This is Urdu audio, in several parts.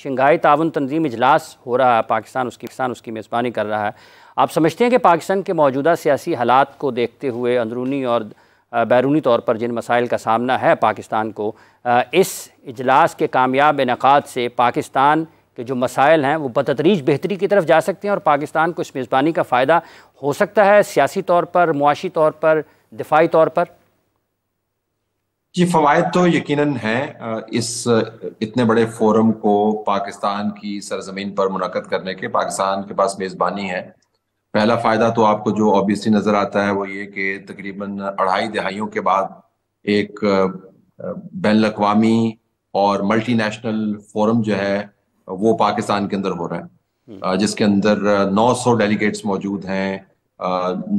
شنگھائی تعاون تنظیم اجلاس ہو رہا ہے، پاکستان اس کی میزبانی کر رہا ہے. آپ سمجھتے ہیں کہ پاکستان کے موجودہ سیاسی حالات کو دیکھتے ہوئے اندرونی اور بیرونی طور پر جن مسائل کا سامنا ہے پاکستان کو، اس اجلاس کے کامیاب انعقاد سے پاکستان کے جو مسائل ہیں وہ بتدریج بہتری کی طرف جا سکتے ہیں اور پاکستان کو اس میزبانی کا فائدہ ہو سکتا ہے سیاسی طور پر، معاشی طور پر، دفاعی طور پر؟ جی، فوائد تو یقیناً ہیں. اس اتنے بڑے فورم کو پاکستان کی سرزمین پر منعقد کرنے کے پاکستان کے پاس میزبانی ہے. پہلا فائدہ تو آپ کو جو اوبیسلی نظر آتا ہے وہ یہ کہ تقریباً 2.5 دہائیوں کے بعد ایک بین الاقوامی اور ملٹی نیشنل فورم جو ہے وہ پاکستان کے اندر ہو رہا ہے، جس کے اندر 900 ڈیلیگیٹس موجود ہیں،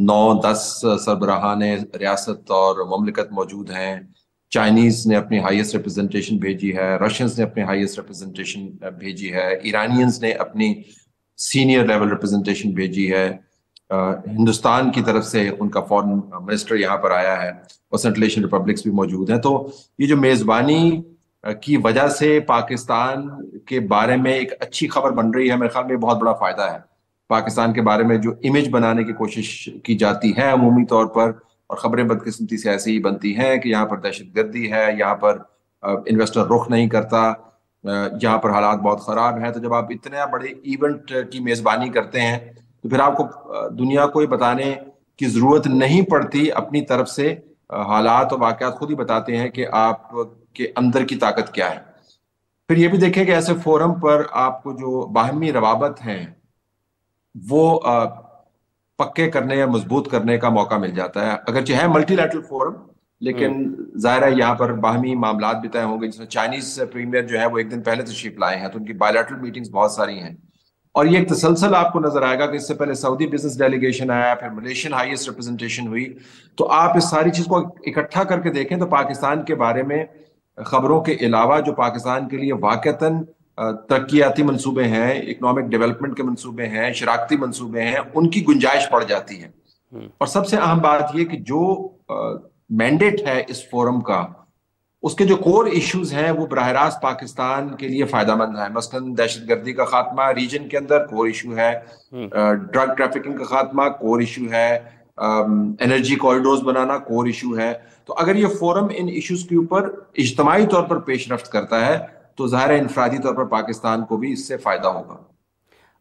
9-10 سربراہان ریاست اور مملکت موجود ہیں. چائنیز نے اپنی ہائیسٹ ریپرزنٹیشن بھیجی ہے، رشینز نے اپنی ہائیسٹ ریپرزنٹیشن بھیجی ہے، ایرانینز نے اپنی سینئر لیول ریپرزنٹیشن بھیجی ہے. ہندوستان کی طرف سے ان کا فارن منسٹر یہاں پر آیا ہے اور سینٹرل ایشین ریپبلکس بھی موجود ہیں. تو یہ جو میزبانی کی وجہ سے پاکستان کے بارے میں ایک اچھی خبر بن رہی ہے، میرے خیال میں بہت بڑا فائدہ ہے. پاکستان کے بارے میں جو امیج بنانے کی کوشش کی جاتی ہے عمومی طور پر، اور خبریں بدقسمتی سے ایسی ہی بنتی ہیں کہ یہاں پر دہشت گردی ہے، یہاں پر انویسٹر رخ نہیں کرتا، یہاں پر حالات بہت خراب ہیں. تو جب آپ اتنے بڑے ایونٹ کی میزبانی کرتے ہیں تو پھر آپ کو دنیا کو یہ بتانے کی ضرورت نہیں پڑتی، اپنی طرف سے حالات اور واقعات خود ہی بتاتے ہیں کہ آپ کے اندر کی طاقت کیا ہے. پھر یہ بھی دیکھیں کہ ایسے فورم پر آپ کو جو باہمی روابط ہیں وہ پکے کرنے یا مضبوط کرنے کا موقع مل جاتا ہے. اگرچہ ہے ملٹی لیٹرل فورم، لیکن ظاہر ہے یہاں پر باہمی معاملات بھی طے ہوں گے. جس میں چائنیز پریمیئر جو ہے وہ ایک دن پہلے تشریف لائے ہیں، تو ان کی بائی لیٹرل میٹنگز بہت ساری ہیں. اور یہ ایک تسلسل آپ کو نظر آئے گا کہ اس سے پہلے سعودی بزنس ڈیلیگیشن آیا، پھر ملیشین ہائیسٹ ریپرزنٹیشن ہوئی. تو آپ اس ساری چیز کو اکٹھا کر کے دیکھیں تو پاکستان کے بارے میں خبروں کے علاوہ جو پاکستان کے لیے واقعتاً ترقیاتی منصوبے ہیں، اکنامک ڈیولپمنٹ کے منصوبے ہیں، شراکتی منصوبے ہیں، ان کی گنجائش پڑ جاتی ہے. اور سب سے اہم بات یہ کہ جو مینڈیٹ ہے اس فورم کا، اس کے جو کور ایشوز ہیں وہ براہ راست پاکستان کے لیے فائدہ مند ہیں. مثلاً دہشت گردی کا خاتمہ ریجن کے اندر کور ایشو ہے، ڈرگ ٹریفکنگ کا خاتمہ کور ایشو ہے، انرجی کوریڈورز بنانا کور ایشو ہے. تو اگر یہ فورم ان ایشوز کے اوپر اجتماعی طور پر پیش رفت کرتا ہے تو ظاہر انفرادی طور پر پاکستان کو بھی اس سے فائدہ ہوگا.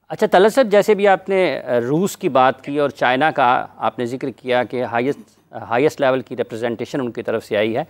اچھا طلعت صاحب، جیسے بھی آپ نے روس کی بات کی اور چائنا کا آپ نے ذکر کیا کہ ہائیسٹ لیول کی ریپرزنٹیشن ان کی طرف سے آئی ہے،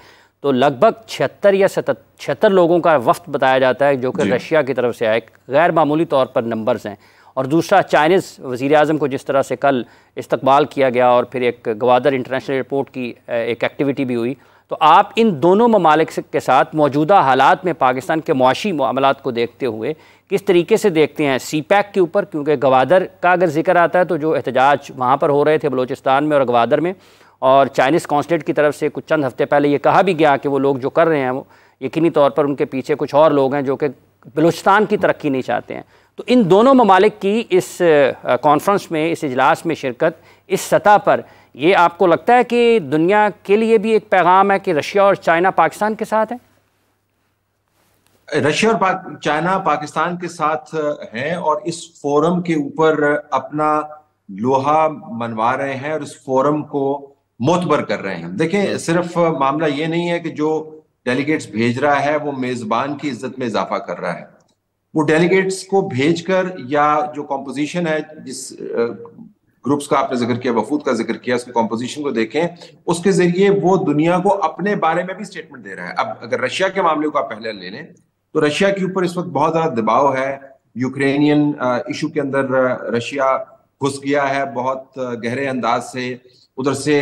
تو لگ بھگ 76 یا 76 لوگوں کا وفد بتایا جاتا ہے جو کہ رشیا کی طرف سے آئے. غیر معمولی طور پر نمبرز ہیں. اور دوسرا چائنیز وزیر اعظم کو جس طرح سے کل استقبال کیا گیا اور پھر ایک گوادر انٹرنیشنل ایئرپورٹ کی ایک ایکٹیویٹی بھی ہوئی. تو آپ ان دونوں ممالک کے ساتھ موجودہ حالات میں پاکستان کے معاشی معاملات کو دیکھتے ہوئے کس طریقے سے دیکھتے ہیں سی پیک کے اوپر؟ کیونکہ گوادر کا اگر ذکر آتا ہے تو جو احتجاج وہاں پر ہو رہے تھے بلوچستان میں اور گوادر میں، اور چائنیز کونسلیٹ کی طرف سے کچھ چند ہفتے پہلے یہ کہا بھی گیا کہ وہ لوگ جو کر رہے ہیں وہ یقینی طور پر ان کے پیچھے کچھ اور لوگ ہیں جو کہ بلوچستان کی ترقی نہیں چاہتے ہیں. تو ان دونوں ممالک کی اس کانفرنس میں، اس اجلاس میں شرکت اس سطح پر، یہ آپ کو لگتا ہے کہ دنیا کے لیے بھی ایک پیغام ہے کہ رشیا اور چائنا پاکستان کے ساتھ ہیں؟ رشیا اور چائنا پاکستان کے ساتھ ہیں اور اس فورم کے اوپر اپنا لوہا منوا رہے ہیں اور اس فورم کو معتبر کر رہے ہیں. دیکھیں، صرف معاملہ یہ نہیں ہے کہ جو ڈیلیگیٹس بھیج رہا ہے وہ میزبان کی عزت میں اضافہ کر رہا ہے. وہ ڈیلیگیٹس کو بھیج کر یا جو کمپوزیشن ہے، جس گروپس کا آپ نے ذکر کیا، وفود کا ذکر کیا، اس کی کمپوزیشن کو دیکھیں، اس کے ذریعے وہ دنیا کو اپنے بارے میں بھی سٹیٹمنٹ دے رہا ہے. اب اگر رشیا کے معاملے کو آپ پہلے لے لیں تو رشیا کے اوپر اس وقت بہت زیادہ دباؤ ہے. یوکرینین ایشو کے اندر رشیا گھس گیا ہے بہت گہرے انداز سے. ادھر سے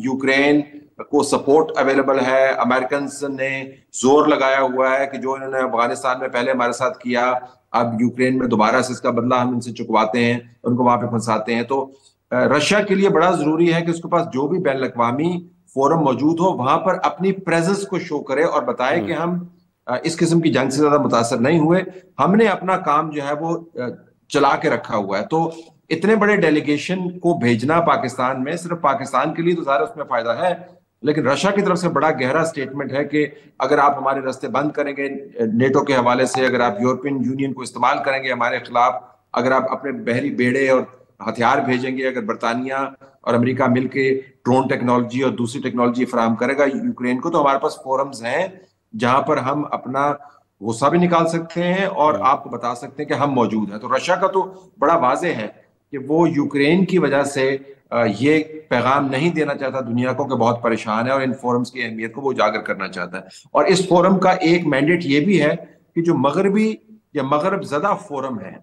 یوکرین کو سپورٹ اویلیبل ہے. امریکنز نے زور لگایا ہوا ہے کہ جو انہوں نے افغانستان میں پہلے ہمارے ساتھ کیا، اب یوکرین میں دوبارہ سے اس کا بدلہ ہم ان سے چکواتے ہیں، ان کو وہاں پہ پھنساتے ہیں. تو رشیا کے لیے بڑا ضروری ہے کہ اس کے پاس جو بھی بین الاقوامی فورم موجود ہو وہاں پر اپنی پریزنس کو شو کرے اور بتائے کہ ہم اس قسم کی جنگ سے زیادہ متاثر نہیں ہوئے، ہم نے اپنا کام جو ہے وہ چلا کے رکھا ہوا ہے. تو اتنے بڑے ڈیلیگیشن کو بھیجنا پاکستان میں صرف پاکستان کے لیے تو ظاہر اس میں فائدہ ہے، لیکن رشیا کی طرف سے بڑا گہرا سٹیٹمنٹ ہے کہ اگر آپ ہمارے راستے بند کریں گے نیٹو کے حوالے سے، اگر آپ یورپین یونین کو استعمال کریں گے ہمارے خلاف، اگر آپ اپنے بحری بیڑے اور ہتھیار بھیجیں گے، اگر برطانیہ اور امریکہ مل کے ڈرون ٹیکنالوجی اور دوسری ٹیکنالوجی فراہم کرے گا یوکرین کو، تو ہمارے پاس فورمز ہیں جہاں پر ہم اپنا غصہ بھی نکال سکتے ہیں اور آپ کو بتا سکتے ہیں کہ ہم موجود ہیں۔ تو رشیا کا تو بڑا واضح ہے کہ وہ یوکرین کی وجہ سے یہ پیغام نہیں دینا چاہتا دنیا کو کہ بہت پریشان ہے، اور ان فورمز کی اہمیت کو وہ اجاگر کرنا چاہتا ہے۔ اور اس فورم کا ایک مینڈیٹ یہ بھی ہے کہ جو مغربی یا مغرب زدہ فورم ہے،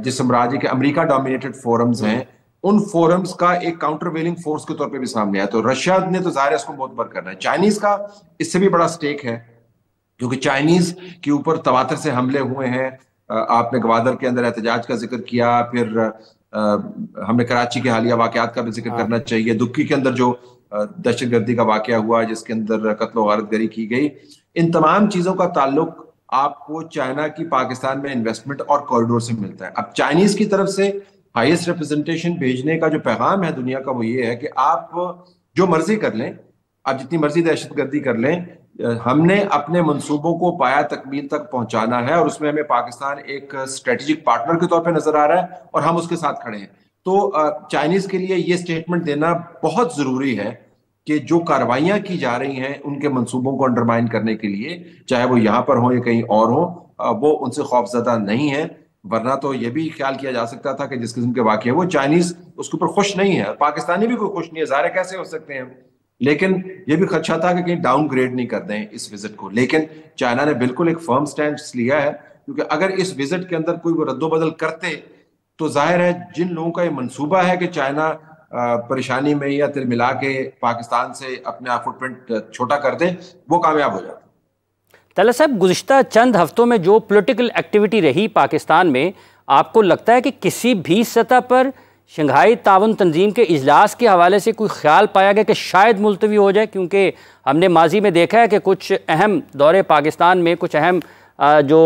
جس امراضی کے امریکہ ڈومینیٹڈ فورمز ہیں، ان فورمز کا ایک کاؤنٹر ویلنگ فورس کے طور پہ بھی سامنے آیا۔ تو رشیا نے تو ظاہر ہے اس کو معتبر کرنا ہے۔ چائنیز کا اس سے بھی بڑا سٹیک ہے، کیونکہ چائنیز کے اوپر تواتر سے حملے ہوئے ہیں۔ آپ نے گوادر کے اندر احتجاج کا ذکر کیا، پھر ہم نے کراچی کے حالیہ واقعات کا بھی ذکر کرنا چاہیے، دکی کے اندر جو دہشت گردی کا واقعہ ہوا جس کے اندر قتل و غارت گری کی گئی، ان تمام چیزوں کا تعلق آپ کو چائنا کی پاکستان میں انویسٹمنٹ اور کوریڈور سے ملتا ہے۔ اب چائنیز کی طرف سے ہائیسٹ ریپرزنٹیشن بھیجنے کا جو پیغام ہے دنیا کا وہ یہ ہے کہ آپ جو مرضی کر لیں، آپ جتنی مرضی دہشت گردی کر لیں، ہم نے اپنے منصوبوں کو پایا تکمیل تک پہنچانا ہے، اور اس میں ہمیں پاکستان ایک اسٹریٹجک پارٹنر کے طور پہ نظر آ رہا ہے اور ہم اس کے ساتھ کھڑے ہیں۔ تو چائنیز کے لیے یہ سٹیٹمنٹ دینا بہت ضروری ہے کہ جو کاروائیاں کی جا رہی ہیں ان کے منصوبوں کو انڈرمائن کرنے کے لیے، چاہے وہ یہاں پر ہوں یا کہیں اور ہوں، وہ ان سے خوف زدہ نہیں ہے۔ ورنہ تو یہ بھی خیال کیا جا سکتا تھا کہ جس قسم کے واقعے وہ چائنیز اس کے اوپر خوش نہیں ہے، پاکستانی بھی کوئی خوش نہیں ہے، ظاہر کیسے ہو سکتے ہیں، لیکن یہ بھی خدشہ تھا کہ کہیں ڈاؤن گریڈ نہیں کر دیں اس وزٹ کو۔ لیکن چائنا نے بالکل ایک فرم سٹینڈ لیا ہے، کیونکہ اگر اس وزٹ کے اندر کوئی وہ رد و بدل کرتے تو ظاہر ہے جن لوگوں کا یہ منصوبہ ہے کہ چائنا پریشانی میں یا تل ملا کے پاکستان سے اپنا فٹ پرنٹ چھوٹا کر دے، وہ کامیاب ہو جاتا۔ طلعت صاحب، گزشتہ چند ہفتوں میں جو پولیٹیکل ایکٹیویٹی رہی پاکستان میں، آپ کو لگتا ہے کہ کسی بھی سطح پر شنگھائی تعاون تنظیم کے اجلاس کے حوالے سے کوئی خیال پایا گیا کہ شاید ملتوی ہو جائے؟ کیونکہ ہم نے ماضی میں دیکھا ہے کہ کچھ اہم دورے پاکستان میں کچھ اہم جو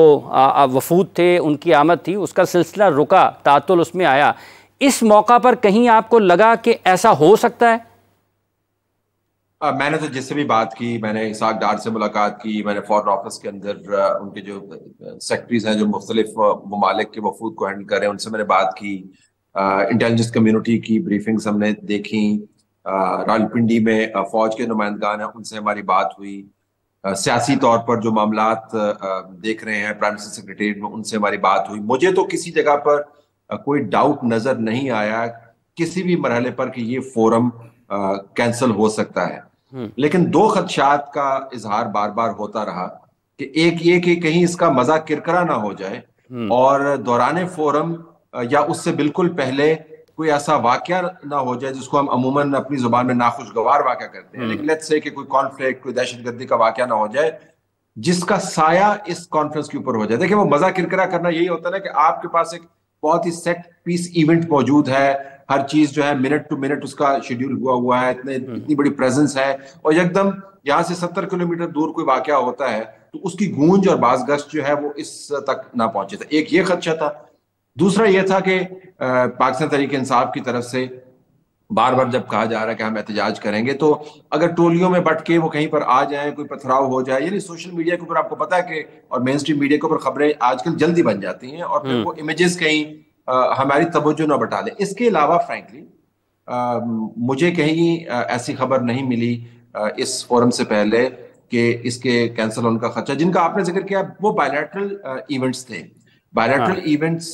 وفود تھے ان کی آمد تھی، اس کا سلسلہ رکا، تعطل اس میں آیا۔ اس موقع پر کہیں آپ کو لگا کہ ایسا ہو سکتا ہے؟ میں نے تو جس سے بھی بات کی، میں نے اسحاق ڈار سے ملاقات کی، میں نے فورن آفس کے اندر ان کے جو سیکٹریز ہیں جو مختلف ممالک کے وفود کو ہینڈل کر رہے ہیں ان سے میں نے بات کی، انٹیلیجنس کمیونٹی کی بریفنگز ہم نے دیکھی، راولپنڈی میں فوج کے نمائندگان ہیں ان سے ہماری بات ہوئی، سیاسی طور پر جو معاملات دیکھ رہے ہیں پرائم منسٹر سیکریٹریٹ میں ان سے ہماری بات ہوئی۔ مجھے تو کسی جگہ پر کوئی ڈاؤٹ نظر نہیں آیا کسی بھی مرحلے پر کہ یہ فورم کینسل ہو سکتا ہے، لیکن دو خدشات کا اظہار بار بار ہوتا رہا کہ ایک یہ کہ کہیں اس کا مزہ کرکرا نہ ہو جائے اور دوران فورم یا اس سے بالکل پہلے کوئی ایسا واقعہ نہ ہو جائے جس کو ہم عموماً اپنی زبان میں ناخوشگوار واقعہ کرتے ہیں، لیکن لیٹس سے کہ کوئی کانفلکٹ، کوئی دہشت گردی کا واقعہ نہ ہو جائے جس کا سایہ اس کانفرنس کے اوپر ہو جائے۔ دیکھیں وہ مزہ کرکرا کرنا یہی ہوتا ہے کہ آپ کے پاس ایک بہت ہی سیٹ پیس ایونٹ موجود ہے، ہر چیز جو ہے منٹ ٹو منٹ اس کا شیڈیول ہوا ہے، اتنی بڑی پریزنس ہے، اور یکدم یہاں سے 70 کلومیٹر دور کوئی واقعہ ہوتا ہے تو اس کی گونج اور باز گشت جو ہے وہ اس تک نہ پہنچے تھا۔ ایک یہ خدشہ تھا۔ دوسرا یہ تھا کہ پاکستان تحریک انصاف کی طرف سے بار بار جب کہا جا رہا ہے کہ ہم احتجاج کریں گے تو اگر ٹولیوں میں بٹ کے وہ کہیں پر آ جائیں، کوئی پتھراؤ ہو جائے، یعنی سوشل میڈیا کے اوپر آپ کو پتا ہے کہ اور مین سٹریم میڈیا کے اوپر خبریں آج کل جلدی بن جاتی ہیں اور پھر وہ امیجز کہیں ہماری توجہ نہ بٹا لیں۔ اس کے علاوہ فرینکلی مجھے کہیں ایسی خبر نہیں ملی اس فورم سے پہلے کہ اس کے کینسل ہونے کا خدشہ، جن کا آپ نے ذکر کیا وہ بائیلیٹرل ایونٹس تھے۔ بائیلیٹرل ایونٹس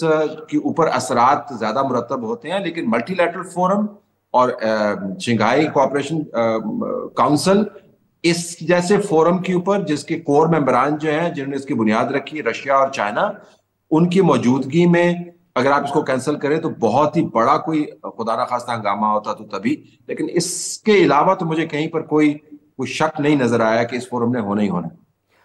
کے اوپر اثرات زیادہ مرتب ہوتے ہیں، لیکن ملٹی لیٹرل فورم اور شنگھائی کوآپریشن کاؤنسل اس جیسے فورم کے اوپر جس کے کور ممبران جو ہیں جنہوں نے اس کی بنیاد رکھی، رشیا اور چائنا، ان کی موجودگی میں اگر آپ اس کو کینسل کریں تو بہت ہی بڑا کوئی خدا نخواستہ ہنگامہ ہوتا تو تبھی، لیکن اس کے علاوہ تو مجھے کہیں پر کوئی شک نہیں نظر آیا کہ اس فورم نے ہونا ہی ہونا۔